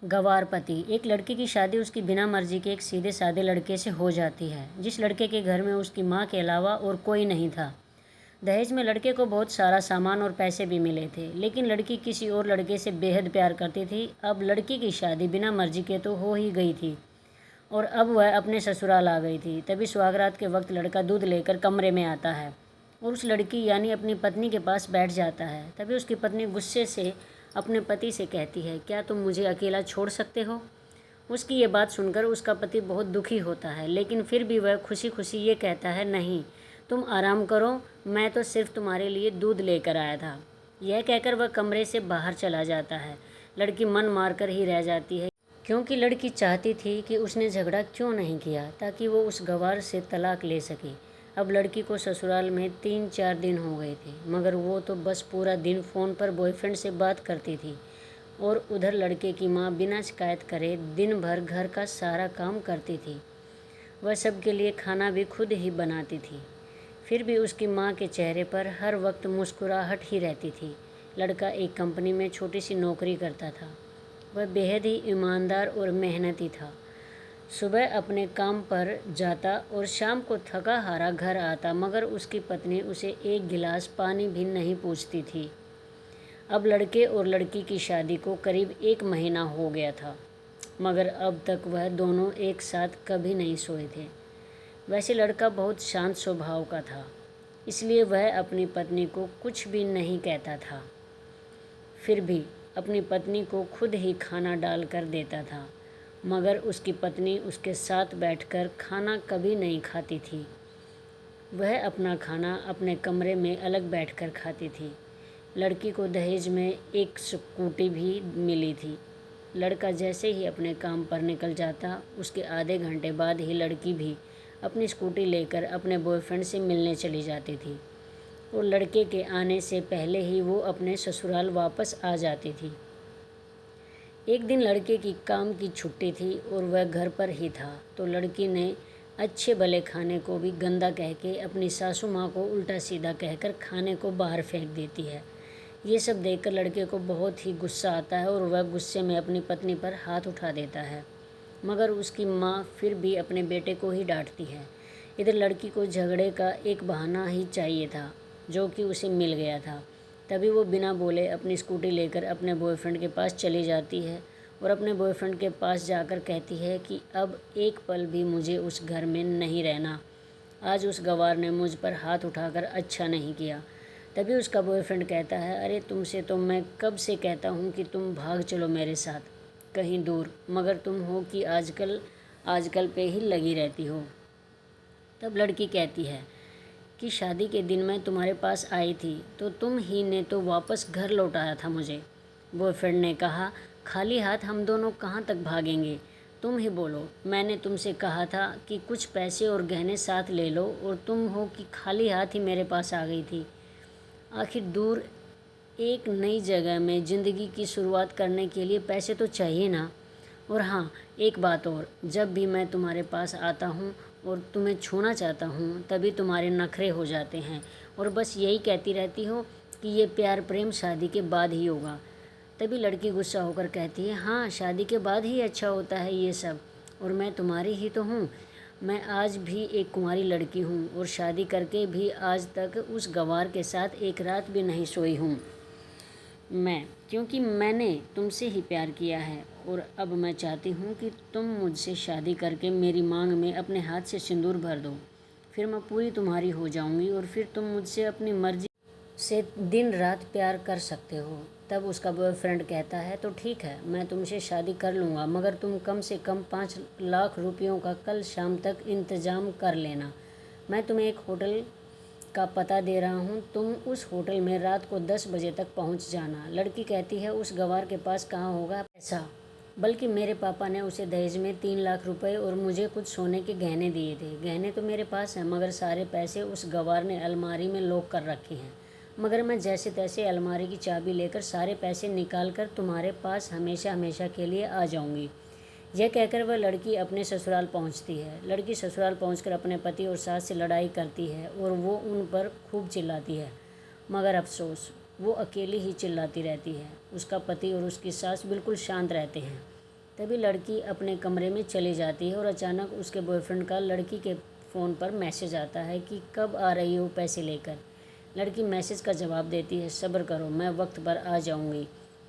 गंवार पति। एक लड़की की शादी उसकी बिना मर्जी के एक सीधे साधे लड़के से हो जाती है, जिस लड़के के घर में उसकी माँ के अलावा और कोई नहीं था। दहेज में लड़के को बहुत सारा सामान और पैसे भी मिले थे, लेकिन लड़की किसी और लड़के से बेहद प्यार करती थी। अब लड़की की शादी बिना मर्जी के तो हो ही गई थी और अब वह अपने ससुराल आ गई थी। तभी सुहागरात के वक्त लड़का दूध लेकर कमरे में आता है और उस लड़की यानी अपनी पत्नी के पास बैठ जाता है। तभी उसकी पत्नी गुस्से से अपने पति से कहती है, क्या तुम मुझे अकेला छोड़ सकते हो? उसकी ये बात सुनकर उसका पति बहुत दुखी होता है, लेकिन फिर भी वह खुशी खुशी ये कहता है, नहीं, तुम आराम करो, मैं तो सिर्फ तुम्हारे लिए दूध लेकर आया था। यह कहकर वह कमरे से बाहर चला जाता है। लड़की मन मार कर ही रह जाती है, क्योंकि लड़की चाहती थी कि उसने झगड़ा क्यों नहीं किया ताकि वो उस गंवार से तलाक ले सके। अब लड़की को ससुराल में 3-4 दिन हो गए थे, मगर वो तो बस पूरा दिन फ़ोन पर बॉयफ्रेंड से बात करती थी और उधर लड़के की माँ बिना शिकायत करे दिन भर घर का सारा काम करती थी। वह सबके लिए खाना भी खुद ही बनाती थी। फिर भी उसकी माँ के चेहरे पर हर वक्त मुस्कुराहट ही रहती थी। लड़का एक कंपनी में छोटी सी नौकरी करता था। वह बेहद ही ईमानदार और मेहनती था। सुबह अपने काम पर जाता और शाम को थका हारा घर आता, मगर उसकी पत्नी उसे एक गिलास पानी भी नहीं पूछती थी। अब लड़के और लड़की की शादी को करीब 1 महीना हो गया था, मगर अब तक वह दोनों एक साथ कभी नहीं सोए थे। वैसे लड़का बहुत शांत स्वभाव का था, इसलिए वह अपनी पत्नी को कुछ भी नहीं कहता था। फिर भी अपनी पत्नी को खुद ही खाना डाल कर देता था, मगर उसकी पत्नी उसके साथ बैठकर खाना कभी नहीं खाती थी। वह अपना खाना अपने कमरे में अलग बैठकर खाती थी। लड़की को दहेज में एक स्कूटी भी मिली थी। लड़का जैसे ही अपने काम पर निकल जाता, उसके आधे घंटे बाद ही लड़की भी अपनी स्कूटी लेकर अपने बॉयफ्रेंड से मिलने चली जाती थी और लड़के के आने से पहले ही वो अपने ससुराल वापस आ जाती थी। एक दिन लड़के की काम की छुट्टी थी और वह घर पर ही था, तो लड़की ने अच्छे भले खाने को भी गंदा कह के अपनी सासू माँ को उल्टा सीधा कहकर खाने को बाहर फेंक देती है। ये सब देखकर लड़के को बहुत ही गुस्सा आता है और वह गुस्से में अपनी पत्नी पर हाथ उठा देता है, मगर उसकी माँ फिर भी अपने बेटे को ही डांटती है। इधर लड़की को झगड़े का एक बहाना ही चाहिए था, जो कि उसे मिल गया था। तभी वो बिना बोले अपनी स्कूटी लेकर अपने बॉयफ्रेंड के पास चली जाती है और अपने बॉयफ्रेंड के पास जाकर कहती है कि अब एक पल भी मुझे उस घर में नहीं रहना। आज उस गंवार ने मुझ पर हाथ उठाकर अच्छा नहीं किया। तभी उसका बॉयफ्रेंड कहता है, अरे तुमसे तो मैं कब से कहता हूँ कि तुम भाग चलो मेरे साथ कहीं दूर, मगर तुम हो कि आजकल पे ही लगी रहती हो। तब लड़की कहती है कि शादी के दिन मैं तुम्हारे पास आई थी तो तुम ही ने तो वापस घर लौटाया था मुझे। बॉयफ्रेंड ने कहा, खाली हाथ हम दोनों कहाँ तक भागेंगे, तुम ही बोलो। मैंने तुमसे कहा था कि कुछ पैसे और गहने साथ ले लो और तुम हो कि खाली हाथ ही मेरे पास आ गई थी। आखिर दूर एक नई जगह में ज़िंदगी की शुरुआत करने के लिए पैसे तो चाहिए ना। और हाँ, एक बात और, जब भी मैं तुम्हारे पास आता हूँ और तुम्हें छूना चाहता हूँ तभी तुम्हारे नखरे हो जाते हैं और बस यही कहती रहती हो कि ये प्यार प्रेम शादी के बाद ही होगा। तभी लड़की गुस्सा होकर कहती है, हाँ, शादी के बाद ही अच्छा होता है ये सब, और मैं तुम्हारी ही तो हूँ। मैं आज भी एक कुंवारी लड़की हूँ और शादी करके भी आज तक उस गंवार के साथ एक रात भी नहीं सोई हूँ क्योंकि मैंने तुमसे ही प्यार किया है और अब मैं चाहती हूँ कि तुम मुझसे शादी करके मेरी मांग में अपने हाथ से सिंदूर भर दो। फिर मैं पूरी तुम्हारी हो जाऊँगी और फिर तुम मुझसे अपनी मर्जी से दिन रात प्यार कर सकते हो। तब उसका बॉयफ्रेंड कहता है, तो ठीक है, मैं तुमसे शादी कर लूँगा, मगर तुम कम से कम 5 लाख रुपयों का कल शाम तक इंतज़ाम कर लेना। मैं तुम्हें एक होटल का पता दे रहा हूँ, तुम उस होटल में रात को 10 बजे तक पहुँच जाना। लड़की कहती है, उस गंवार के पास कहाँ होगा पैसा, बल्कि मेरे पापा ने उसे दहेज में 3 लाख रुपए और मुझे कुछ सोने के गहने दिए थे। गहने तो मेरे पास हैं, मगर सारे पैसे उस गंवार ने अलमारी में लॉक कर रखे हैं। मगर मैं जैसे तैसे अलमारी की चाबी लेकर सारे पैसे निकाल कर तुम्हारे पास हमेशा हमेशा के लिए आ जाऊंगी। यह कहकर वह लड़की अपने ससुराल पहुंचती है। लड़की ससुराल पहुंचकर अपने पति और सास से लड़ाई करती है और वो उन पर खूब चिल्लाती है, मगर अफसोस वो अकेली ही चिल्लाती रहती है। उसका पति और उसकी सास बिल्कुल शांत रहते हैं। तभी लड़की अपने कमरे में चली जाती है और अचानक उसके बॉयफ्रेंड का लड़की के फ़ोन पर मैसेज आता है कि कब आ रही हो पैसे लेकर। लड़की मैसेज का जवाब देती है, सब्र करो, मैं वक्त पर आ जाऊंगी।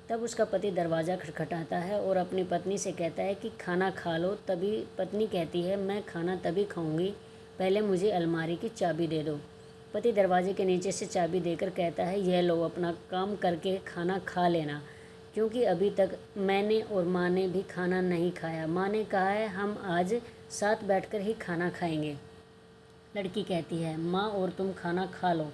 तब उसका पति दरवाज़ा खटखटाता है और अपनी पत्नी से कहता है कि खाना खा लो। तभी पत्नी कहती है, मैं खाना तभी खाऊंगी, पहले मुझे अलमारी की चाबी दे दो। पति दरवाजे के नीचे से चाबी देकर कहता है, यह लो, अपना काम करके खाना खा लेना, क्योंकि अभी तक मैंने और माँ ने भी खाना नहीं खाया। माँ ने कहा है हम आज साथ बैठकर ही खाना खाएंगे। लड़की कहती है, माँ और तुम खाना खा लो,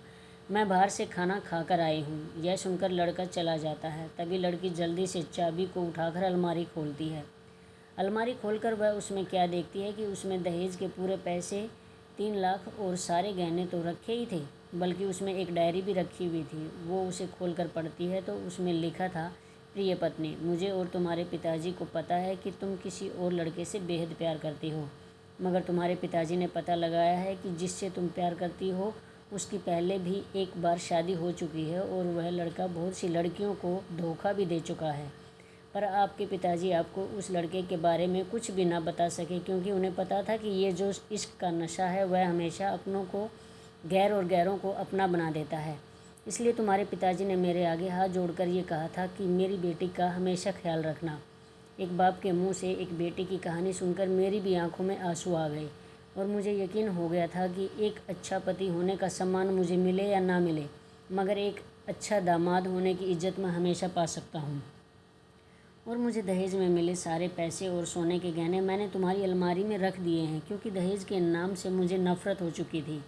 मैं बाहर से खाना खाकर आई हूँ। यह सुनकर लड़का चला जाता है। तभी लड़की जल्दी से चाबी को उठाकर अलमारी खोलती है। अलमारी खोलकर वह उसमें क्या देखती है कि उसमें दहेज के पूरे पैसे 3 लाख और सारे गहने तो रखे ही थे, बल्कि उसमें एक डायरी भी रखी हुई थी। वो उसे खोलकर पढ़ती है तो उसमें लिखा था, प्रिय पत्नी, मुझे और तुम्हारे पिताजी को पता है कि तुम किसी और लड़के से बेहद प्यार करती हो, मगर तुम्हारे पिताजी ने पता लगाया है कि जिससे तुम प्यार करती हो उसकी पहले भी एक बार शादी हो चुकी है और वह लड़का बहुत सी लड़कियों को धोखा भी दे चुका है। पर आपके पिताजी आपको उस लड़के के बारे में कुछ भी ना बता सके, क्योंकि उन्हें पता था कि ये जो इश्क का नशा है वह हमेशा अपनों को गैर और गैरों को अपना बना देता है। इसलिए तुम्हारे पिताजी ने मेरे आगे हाथ जोड़कर ये कहा था कि मेरी बेटी का हमेशा ख्याल रखना। एक बाप के मुंह से एक बेटी की कहानी सुनकर मेरी भी आंखों में आंसू आ गए और मुझे यकीन हो गया था कि एक अच्छा पति होने का सम्मान मुझे मिले या ना मिले, मगर एक अच्छा दामाद होने की इज्जत मैं हमेशा पा सकता हूँ। और मुझे दहेज में मिले सारे पैसे और सोने के गहने मैंने तुम्हारी अलमारी में रख दिए हैं, क्योंकि दहेज के नाम से मुझे नफ़रत हो चुकी थी।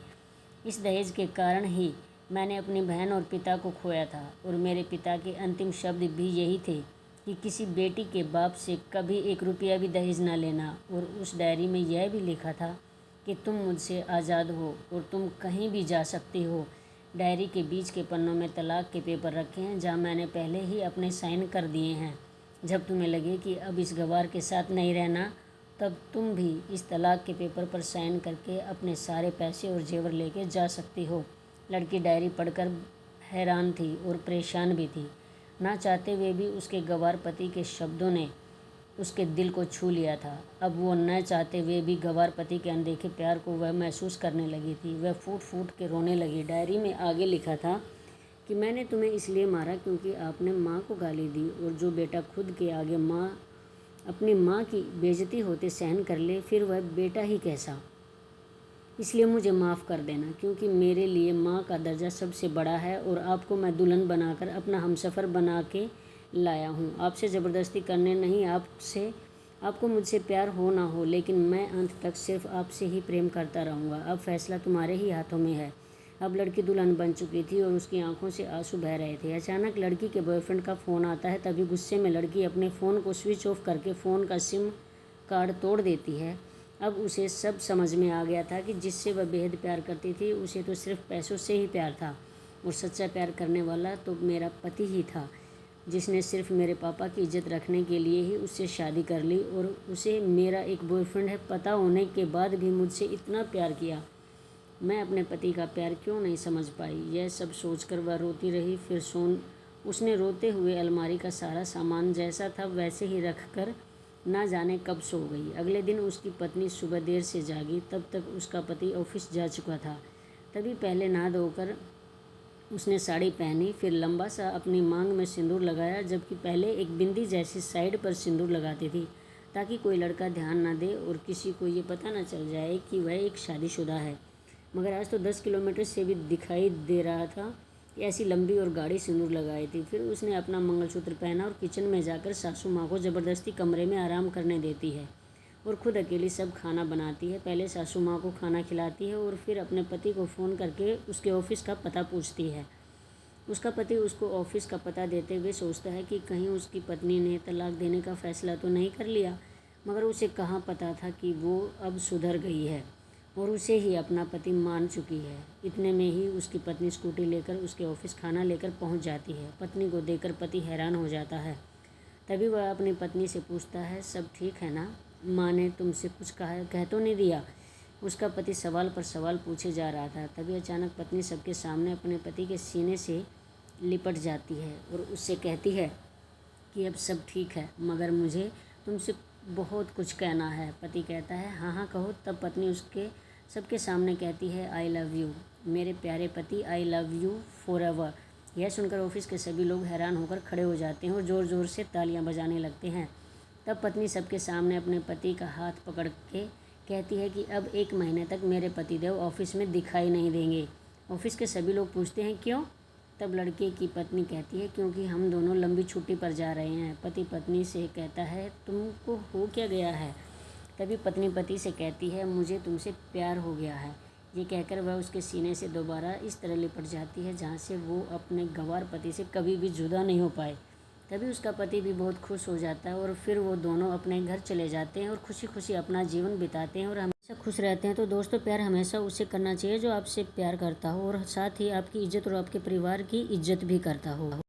इस दहेज के कारण ही मैंने अपनी बहन और पिता को खोया था, और मेरे पिता के अंतिम शब्द भी यही थे कि किसी बेटी के बाप से कभी 1 रुपया भी दहेज ना लेना। और उस डायरी में यह भी लिखा था कि तुम मुझसे आज़ाद हो और तुम कहीं भी जा सकती हो। डायरी के बीच के पन्नों में तलाक के पेपर रखे हैं, जहाँ मैंने पहले ही अपने साइन कर दिए हैं। जब तुम्हें लगे कि अब इस गवार के साथ नहीं रहना, तब तुम भी इस तलाक के पेपर पर साइन करके अपने सारे पैसे और जेवर लेके जा सकती हो। लड़की डायरी पढ़कर हैरान थी और परेशान भी थी। ना चाहते हुए भी उसके गवार पति के शब्दों ने उसके दिल को छू लिया था। अब वो न चाहते हुए भी गवार पति के अनदेखे प्यार को वह महसूस करने लगी थी। वह फूट फूट के रोने लगी। डायरी में आगे लिखा था कि मैंने तुम्हें इसलिए मारा क्योंकि आपने माँ को गाली दी, और जो बेटा खुद के आगे अपनी माँ की बेइज्जती होते सहन कर ले, फिर वह बेटा ही कैसा। इसलिए मुझे माफ़ कर देना, क्योंकि मेरे लिए माँ का दर्जा सबसे बड़ा है, और आपको मैं दुल्हन बनाकर अपना हमसफ़र बना के लाया हूँ। आपसे ज़बरदस्ती करने नहीं, आपको मुझसे प्यार हो ना हो, लेकिन मैं अंत तक सिर्फ आपसे ही प्रेम करता रहूँगा। अब फैसला तुम्हारे ही हाथों में है। अब लड़की दुल्हन बन चुकी थी और उसकी आंखों से आंसू बह रहे थे। अचानक लड़की के बॉयफ्रेंड का फ़ोन आता है। तभी गुस्से में लड़की अपने फ़ोन को स्विच ऑफ करके फ़ोन का सिम कार्ड तोड़ देती है। अब उसे सब समझ में आ गया था कि जिससे वह बेहद प्यार करती थी, उसे तो सिर्फ पैसों से ही प्यार था, और सच्चा प्यार करने वाला तो मेरा पति ही था, जिसने सिर्फ मेरे पापा की इज्जत रखने के लिए ही उससे शादी कर ली, और उसे मेरा एक बॉयफ्रेंड है पता होने के बाद भी मुझसे इतना प्यार किया। मैं अपने पति का प्यार क्यों नहीं समझ पाई। यह सब सोचकर वह रोती रही। फिर उसने रोते हुए अलमारी का सारा सामान जैसा था वैसे ही रख कर ना जाने कब सो गई। अगले दिन उसकी पत्नी सुबह देर से जागी। तब तक उसका पति ऑफिस जा चुका था। तभी पहले नहा धोकर उसने साड़ी पहनी, फिर लंबा सा अपनी मांग में सिंदूर लगाया, जबकि पहले एक बिंदी जैसी साइड पर सिंदूर लगाती थी, ताकि कोई लड़का ध्यान ना दे और किसी को ये पता ना चल जाए कि वह एक शादीशुदा है। मगर आज तो 10 किलोमीटर से भी दिखाई दे रहा था कि ऐसी लंबी और गाढ़ी सिंदूर लगाई थी। फिर उसने अपना मंगलसूत्र पहना और किचन में जाकर सासू माँ को ज़बरदस्ती कमरे में आराम करने देती है और खुद अकेली सब खाना बनाती है। पहले सासू माँ को खाना खिलाती है और फिर अपने पति को फ़ोन करके उसके ऑफिस का पता पूछती है। उसका पति उसको ऑफिस का पता देते हुए सोचता है कि कहीं उसकी पत्नी ने तलाक देने का फ़ैसला तो नहीं कर लिया, मगर उसे कहाँ पता था कि वो अब सुधर गई है और उसे ही अपना पति मान चुकी है। इतने में ही उसकी पत्नी स्कूटी लेकर उसके ऑफिस खाना लेकर पहुंच जाती है। पत्नी को देखकर पति हैरान हो जाता है। तभी वह अपनी पत्नी से पूछता है, सब ठीक है ना? माँ ने तुमसे कुछ कह तो नहीं दिया? उसका पति सवाल पर सवाल पूछे जा रहा था। तभी अचानक पत्नी सबके सामने अपने पति के सीने से लिपट जाती है और उससे कहती है कि अब सब ठीक है, मगर मुझे तुमसे बहुत कुछ कहना है। पति कहता है, हाँ हाँ कहो। तब पत्नी उसके सबके सामने कहती है, आई लव यू मेरे प्यारे पति, I love you for ever. यह सुनकर ऑफिस के सभी लोग हैरान होकर खड़े हो जाते हैं और ज़ोर ज़ोर से तालियां बजाने लगते हैं। तब पत्नी सबके सामने अपने पति का हाथ पकड़ के कहती है कि अब 1 महीने तक मेरे पतिदेव ऑफिस में दिखाई नहीं देंगे। ऑफिस के सभी लोग पूछते हैं, क्यों? तब लड़के की पत्नी कहती है, क्योंकि हम दोनों लंबी छुट्टी पर जा रहे हैं। पति पत्नी से कहता है, तुमको हो क्या गया है? तभी पत्नी पति से कहती है, मुझे तुमसे प्यार हो गया है। ये कहकर वह उसके सीने से दोबारा इस तरह लिपट जाती है जहाँ से वो अपने गंवार पति से कभी भी जुदा नहीं हो पाए। तभी उसका पति भी बहुत खुश हो जाता है और फिर वो दोनों अपने घर चले जाते हैं और खुशी खुशी अपना जीवन बिताते हैं और हमेशा खुश रहते हैं। तो दोस्तों, प्यार हमेशा उसे करना चाहिए जो आपसे प्यार करता हो और साथ ही आपकी इज्जत और आपके परिवार की इज्जत भी करता हो।